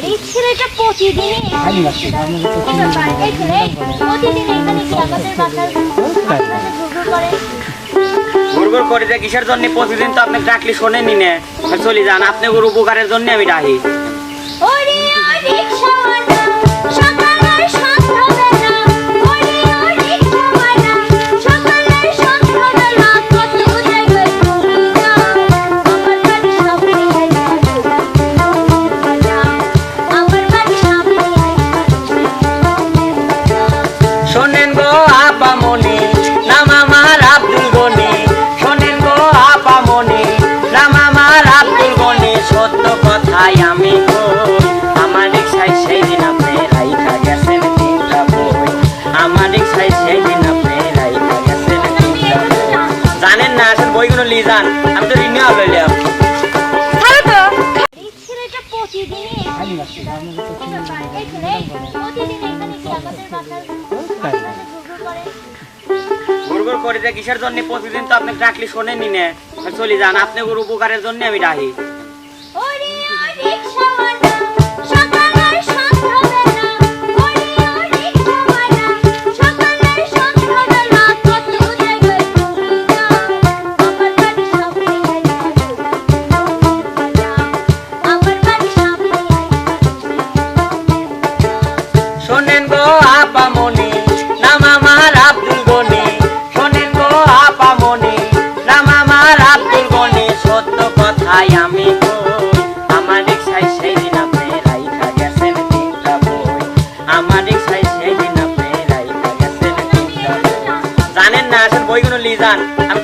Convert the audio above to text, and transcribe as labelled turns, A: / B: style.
A: এই ছেলেটা প্রতিদিনই এখানে কি আমাদের বাসার ঘুরঘুর করে?
B: ঘুরঘুর করে যে কিসের জন্য? প্রতিদিন তো আপনি ডাকলে শোনেনি না, চলে যান। আপনি ওর উপকারের জন্য আমি ডাকি।
A: ওরে ও রিকশাওয়ালা সকালের সন্ধ্যাবেলা, ওরে ও রিকশাওয়ালা সকালের সন্ধ্যাবেলা, কত জায়গায় ঘুরে যাও, আমার বাড়ি সামনে আমার বাড়ি সামনে।
B: শোনেন গো আপামনি, নাম আমার আব্দুল গনি। শোনেন গো আপামনি, নাম আমার আব্দুল গনি। সত্য কথাই আমি কই, আমার রিক্সায় সেই দিন আপনি রাইখা গেছেন তিনটা বই। আমার রিক্সায় সেই দিন আপনি রাইখা গেছেন তিনটা বই। জানেন না, আসেন বইগুলো নিয়ে যান, আমি তো রিনিউয়াল লইলাম।
A: এই ছেলেটা প্রতিদিনই এখানে কি আমাদের বাসার ঘুরঘুর করে?
B: ঘুরঘুর করে যে কিসের জন্য? প্রতিদিন তো আপনি ডাকলে শোনেনি না, চলে যান। আপনি ওর উপকারের জন্য আমি ডাকি।
A: ওরে ও রিকশাওয়ালা সকালের সন্ধ্যাবেলা, ওরে ও রিকশাওয়ালা সকালের সন্ধ্যাবেলা, কত জায়গায় ঘুরে যাও, আমার বাড়ি সামনে আমার বাড়ি সামনে।
B: শোনেন গো আপামনি, নাম আমার আব্দুল গনি। শোনেন গো আপামনি, নাম আমার আব্দুল গনি। সত্য কথাই আমি কই, আমার রিক্সায় সেই দিন আপনি রাইখা গেছেন তিনটা বই। আমার রিক্সায় সেই দিন আপনি রাইখা গেছেন তিনটা বই। জানেন না, আসেন বইগুলো নিয়ে যান, আমি